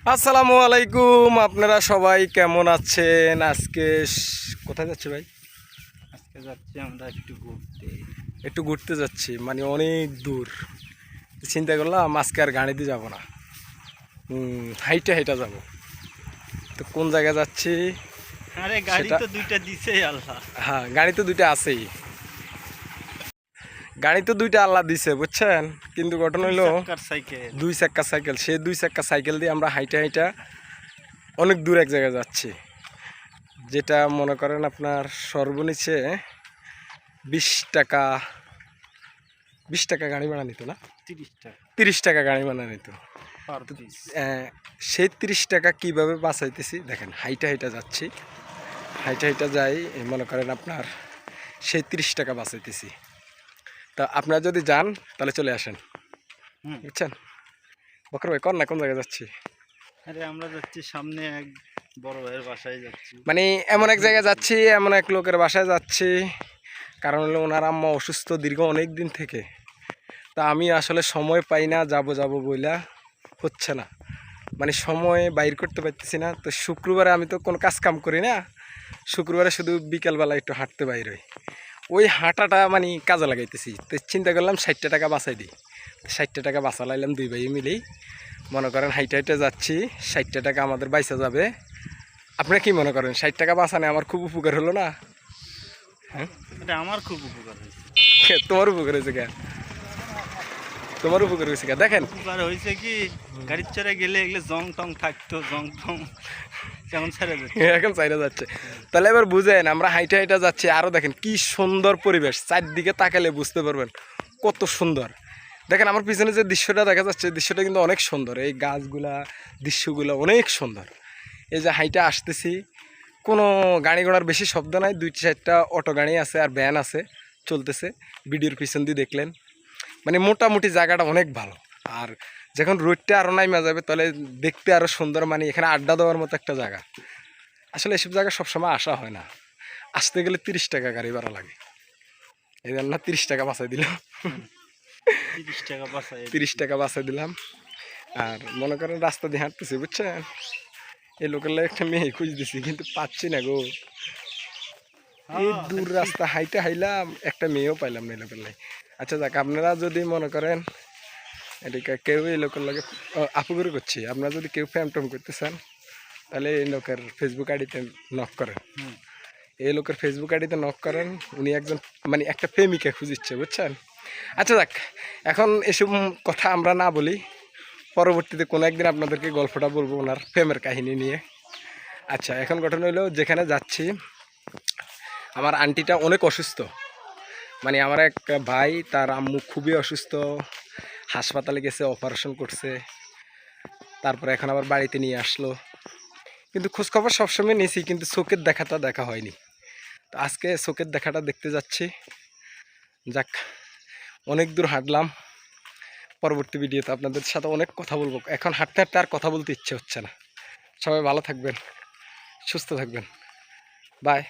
আসসালামু আলাইকুম, আপনারা সবাই কেমন আছেন? আজকে কোথায় যাচ্ছি ভাই? আজকে যাচ্ছি আমরা একটু ঘুরতে যাচ্ছি, মানে অনেক দূর। চিন্তা করলাম আজকে আর গাড়িতে যাব না, হাইটা হাইটা যাব। তো কোন জায়গায় যাচ্ছি? আরে গাড়ি সেটা তো দুইটা দিছে আল্লাহ। হ্যাঁ, গাড়ি তো দুইটা আছেই, গাড়ি তো দুইটা আল্লাহ দিছে, বুঝছেন। কিন্তু ঘটনা হলো সাইকেল দুই চাক্কা সাইকেল, সেই দুই চাক্কা সাইকেল দিয়ে আমরা হাইটা হাইটা অনেক দূর এক জায়গায় যাচ্ছি, যেটা মনে করেন আপনার সর্বনিচে 20 টাকা 20 টাকা গাড়ি ভাড়া নিত না, 30 টাকা 30 টাকা গাড়ি ভাড়া নিত। Per piece. সেই 30 টাকা কীভাবে বাঁচাইতেছি দেখেন, হাইটা হাইটা যাচ্ছি, হাইটা হাইটা যাই, মনে করেন আপনার সেই 30 টাকা বাঁচাইতেছি। তা আপনারা যদি যান তাহলে চলে আসেন, বুঝছেন। বকর ভাই, কোন না কোন জায়গায় যাচ্ছি? আরে আমরা যাচ্ছি সামনে এক বড় ভাইয়ের বাসায় যাচ্ছি, মানে এমন এক জায়গায় যাচ্ছি, এমন এক লোকের বাসায় যাচ্ছি। কারণ হলো ওনার আম্মা অসুস্থ দীর্ঘ অনেক দিন থেকে। তা আমি আসলে সময় পাই না, যাব যাব বইলা হচ্ছে না, মানে সময় বাইর করতে পারতেছি না। তো শুক্রবারে আমি তো কোনো কাজ কাম করি না, শুক্রবারে শুধু বিকালবেলা একটু হাঁটতে বাইর হই। ওই হাঁটাটা মানে কাজে লাগাইতেছি। তো চিন্তা করলাম 60 টাকা বাঁচাই দিই। 60 টাকা বাঁচা লাইলাম দুই ভাই মিলেই, মনে করেন হাইটে হাইটে যাচ্ছি, 60 টাকা আমাদের বাইসা যাবে। আপনি কি মনে করেন 60 টাকা বাঁচানে আমার খুব উপকার হলো না? হ্যাঁ, এটা আমার খুব উপকার হয়েছে। তোমার উপকার হয়েছে কেন? তোমার উপকার হয়েছে কেন? দেখেন উপকার হয়েছে কি, গাড়ির চড়ে গেলে এগুলো জং টং থাকতো, জং টং কেমন ছেড়ে যাচ্ছে, এখন চাইরা যাচ্ছে। তাহলে এবার বুঝেন, আমরা হাইটা হাইটা যাচ্ছি, আরও দেখেন কি সুন্দর পরিবেশ, চারদিকে তাকালে বুঝতে পারবেন কত সুন্দর। দেখেন আমার পিছনে যে দৃশ্যটা দেখা যাচ্ছে, দৃশ্যটা কিন্তু অনেক সুন্দর, এই গাছগুলা, দৃশ্যগুলো অনেক সুন্দর। এই যে হাইটা আসতেছি, কোনো গাড়ি ঘোড়ার বেশি শব্দ নাই, 2-4টা অটো গাড়ি আছে আর ভ্যান আছে চলতেছে, ভিডিওর পিছন দিয়ে দেখলেন। মানে মোটামুটি জায়গাটা অনেক ভালো। আর যখন রোডটা আরও নাইমা যাবে তাহলে দেখতে আরও সুন্দর, মানে এখানে আড্ডা দেওয়ার মতো একটা জায়গা। আসলে এসব জায়গা সবসময় আসা হয় না, আসতে গেলে 30 টাকা গাড়ি ভাড়া লাগে। এই জন্য 30 টাকা বাঁচাই দিলাম, 30 টাকা বাঁচায় 30 টাকা বাঁচাই দিলাম। আর মনে করেন রাস্তা দিয়ে হাঁটতেছি, বুঝছেন, এই লোকের লাগে একটা মেয়ে খুঁজতেছি কিন্তু পাচ্ছি না গো। এই দূর রাস্তা হাইটা হাইলাম, একটা মেয়েও পাইলাম না এই লোকের লাগে। আচ্ছা যাক, আপনারা যদি মনে করেন এদিকে কেউ এই লোকের লাগে আপুগুলো করছি, আপনারা যদি কেউ ফ্যাম টম করতে চান তাহলে এই লোকের ফেসবুক আইডিতে নক করেন, এই লোকের ফেসবুক আইডিতে নক করেন। উনি একজন মানে একটা প্রেমিকা খুঁজিচ্ছে, বুঝছেন। আচ্ছা যাক, এখন এসব কথা আমরা না বলি, পরবর্তীতে কোনো একদিন আপনাদেরকে গল্পটা বলবো ওনার প্রেমের কাহিনী নিয়ে। আচ্ছা, এখন ঘটনা হলো যেখানে যাচ্ছি, আমার আন্টিটা অনেক অসুস্থ। মানে আমার এক ভাই, তার আম্মু খুবই অসুস্থ, হাসপাতালে গেছে, অপারেশন করছে, তারপরে এখন আবার বাড়িতে নিয়ে আসলো। কিন্তু খোঁজখবর সবসময় নিয়েছি, কিন্তু চোখের দেখাটা দেখা হয়নি। তো আজকে চোখের দেখাটা দেখতে যাচ্ছি। যাক, অনেক দূর হাঁটলাম, পরবর্তী ভিডিওতে আপনাদের সাথে অনেক কথা বলবো। এখন হাঁটতে হাঁটতে আর কথা বলতে ইচ্ছে হচ্ছে না। সবাই ভালো থাকবেন, সুস্থ থাকবেন, বাই।